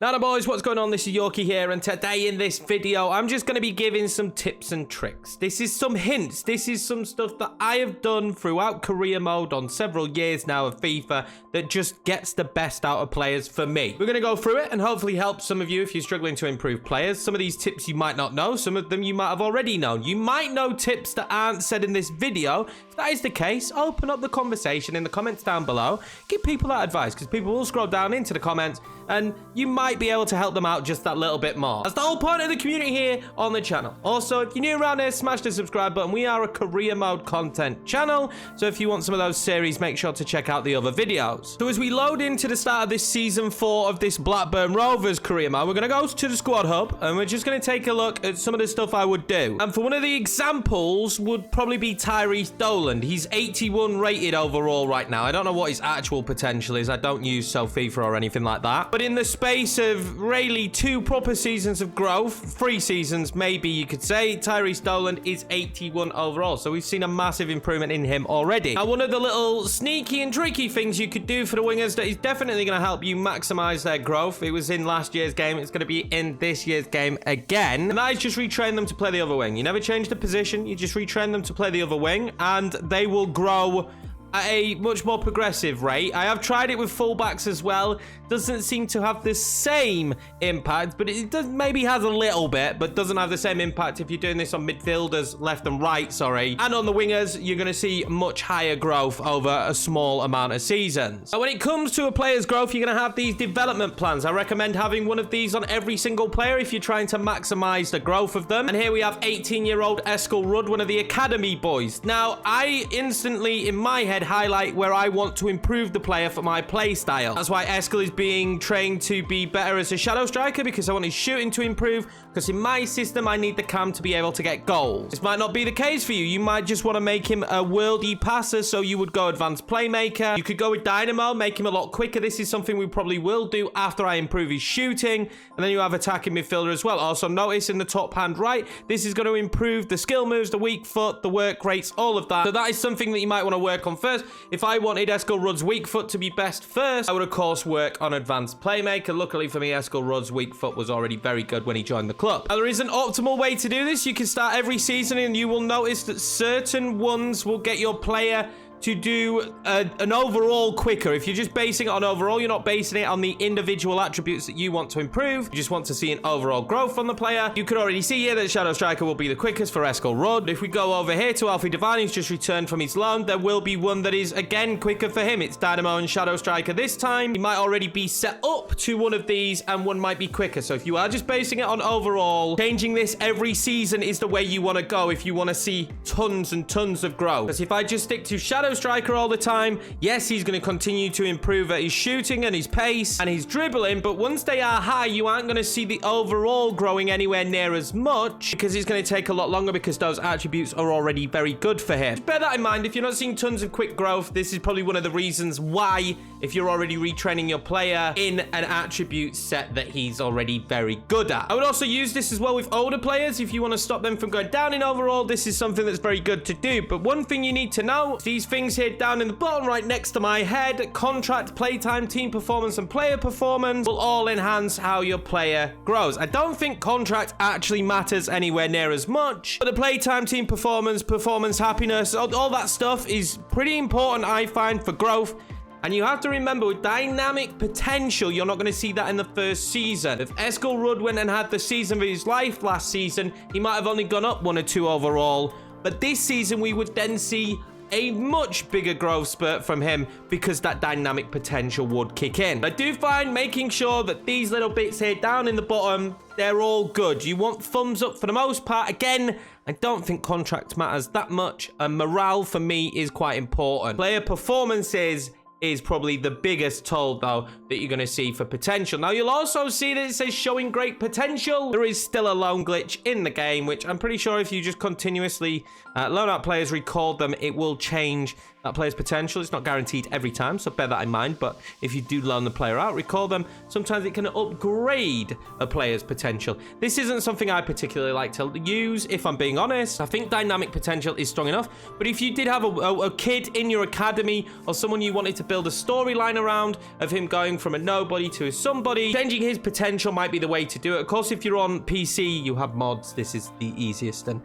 Now boys, what's going on? This is Yorkie here, and today in this video, I'm just going to be giving some tips and tricks. This is some hints. This is some stuff that I have done throughout career mode on several years now of FIFA that just gets the best out of players for me. We're going to go through it and hopefully help some of you if you're struggling to improve players. Some of these tips you might not know. Some of them you might have already known. You might know tips that aren't said in this video. If that is the case, open up the conversation in the comments down below. Give people that advice because people will scroll down into the comments and you might be able to help them out just that little bit more. That's the whole point of the community here on the channel. Also, if you're new around here, smash the subscribe button. We are a career mode content channel, so if you want some of those series, make sure to check out the other videos. So as we load into the start of this season 4 of this Blackburn Rovers career mode, we're going to go to the squad hub and we're just going to take a look at some of the stuff I would do. And for one of the examples would probably be Tyrese Dolan. He's 81 rated overall right now. I don't know what his actual potential is. I don't use FIFA or anything like that. But in the space of really 2 proper seasons of growth, 3 seasons maybe you could say, Tyrese Dolan is 81 overall. So we've seen a massive improvement in him already. Now one of the little sneaky and tricky things you could do for the wingers that is definitely going to help you maximize their growth. It was in last year's game. It's going to be in this year's game again. And that is just retrain them to play the other wing. You never change the position. You just retrain them to play the other wing and they will grow at a much more progressive rate. I have tried it with fullbacks as well. Doesn't seem to have the same impact, but it does maybe has a little bit, but doesn't have the same impact if you're doing this on midfielders, left and right, sorry. And on the wingers, you're going to see much higher growth over a small amount of seasons. Now, when it comes to a player's growth, you're going to have these development plans. I recommend having one of these on every single player if you're trying to maximize the growth of them. And here we have 18-year-old Eskil Rudd, one of the academy boys. Now, I instantly, in my head, highlight where I want to improve the player for my play style. That's why Eskil is being trained to be better as a shadow striker, because I want his shooting to improve, because in my system I need the cam to be able to get goals. This might not be the case for you. You might just want to make him a worldy passer, so you would go advanced playmaker. You could go with Dynamo, make him a lot quicker. This is something we probably will do after I improve his shooting. And then you have attacking midfielder as well. Also notice in the top hand right, this is going to improve the skill moves, the weak foot, the work rates, all of that. So that is something that you might want to work on first. If I wanted Eskil Rudd's weak foot to be best first, I would of course work on advanced playmaker. Luckily for me, Eskil Rudd's weak foot was already very good when he joined the club. Now there is an optimal way to do this. You can start every season and you will notice that certain ones will get your player to do an overall quicker. If you're just basing it on overall, you're not basing it on the individual attributes that you want to improve. You just want to see an overall growth on the player. You could already see here that Shadow Striker will be the quickest for Eskil Rudd. If we go over here to Alfie Devine, who's just returned from his loan, there will be one that is again quicker for him. It's Dynamo and Shadow Striker this time. He might already be set up to one of these and one might be quicker. So if you are just basing it on overall, changing this every season is the way you want to go if you want to see tons and tons of growth. Because if I just stick to Shadow Striker all the time, yes, he's going to continue to improve at his shooting and his pace and his dribbling, but once they are high, you aren't going to see the overall growing anywhere near as much because it's going to take a lot longer because those attributes are already very good for him. Just bear that in mind. If you're not seeing tons of quick growth, this is probably one of the reasons why, if you're already retraining your player in an attribute set that he's already very good at. I would also use this as well with older players. If you want to stop them from going down in overall, this is something that's very good to do. But one thing you need to know, these things here down in the bottom right next to my head, contract, playtime, team performance, and player performance will all enhance how your player grows. I don't think contract actually matters anywhere near as much, but the playtime, team performance, performance, happiness, all that stuff is pretty important, I find, for growth. And you have to remember, with dynamic potential, you're not going to see that in the first season. If Eskil Rudd went and had the season of his life last season, he might have only gone up 1 or 2 overall. But this season, we would then see a much bigger growth spurt from him because that dynamic potential would kick in. I do find making sure that these little bits here down in the bottom, they're all good. You want thumbs up for the most part. Again, I don't think contract matters that much, and morale for me is quite important. Player performances is probably the biggest toll, though, that you're going to see for potential. Now, you'll also see that it says showing great potential. There is still a loan glitch in the game, which I'm pretty sure if you just continuously loan out players, record them, it will change that player's potential. It's not guaranteed every time, so bear that in mind. But if you do loan the player out, recall them, sometimes it can upgrade a player's potential. This isn't something I particularly like to use, if I'm being honest. I think dynamic potential is strong enough. But if you did have a kid in your academy or someone you wanted to build a storyline around of him going going from a nobody to a somebody. Changing his potential might be the way to do it. Of course, if you're on PC, you have mods. This is the easiest and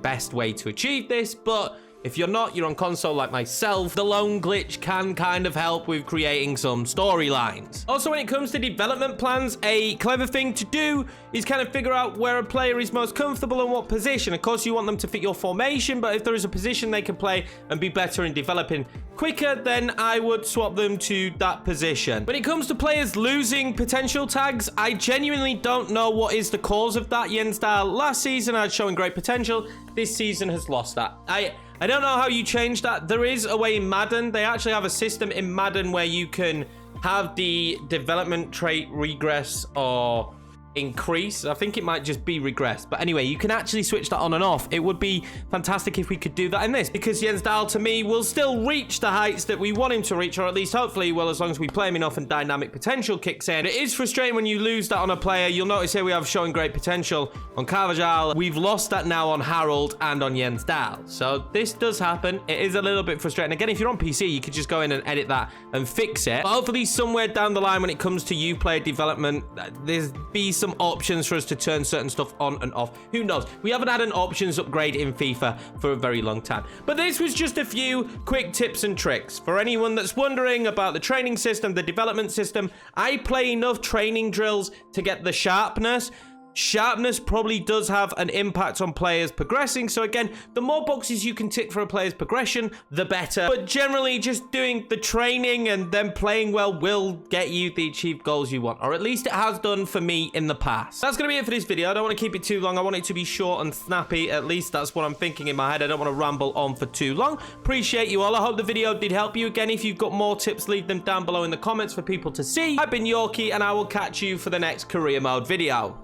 best way to achieve this, but if you're not, you're on console like myself, the lone glitch can kind of help with creating some storylines. Also, when it comes to development plans, a clever thing to do is kind of figure out where a player is most comfortable and what position. Of course, you want them to fit your formation, but if there is a position they can play and be better in developing quicker, then I would swap them to that position. When it comes to players losing potential tags, I genuinely don't know what is the cause of that. Jensdal last season had showing great potential. This season has lost that. I don't know how you change that. There is a way in Madden. They actually have a system in Madden where you can have the development trait regress or increase. I think it might just be regress, but anyway, you can actually switch that on and off. It would be fantastic if we could do that in this, because Jensdal to me will still reach the heights that we want him to reach, or at least hopefully he will, as long as we play him enough and dynamic potential kicks in. It is frustrating when you lose that on a player. You'll notice here we have showing great potential on Carvajal. We've lost that now on Harold and on Jensdal, so this does happen. It is a little bit frustrating. Again, if you're on PC, you could just go in and edit that and fix it, but hopefully somewhere down the line when it comes to you player development, there's be some options for us to turn certain stuff on and off. Who knows? We haven't had an options upgrade in FIFA for a very long time. But this was just a few quick tips and tricks. For anyone that's wondering about the training system, the development system, I play enough training drills to get the sharpness. Sharpness probably does have an impact on players progressing. So again, the more boxes you can tick for a player's progression, the better. But generally, just doing the training and then playing well will get you the achieved goals you want. Or at least it has done for me in the past. That's going to be it for this video. I don't want to keep it too long. I want it to be short and snappy. At least that's what I'm thinking in my head. I don't want to ramble on for too long. Appreciate you all. I hope the video did help you. Again, if you've got more tips, leave them down below in the comments for people to see. I've been Yorkie, and I will catch you for the next career mode video.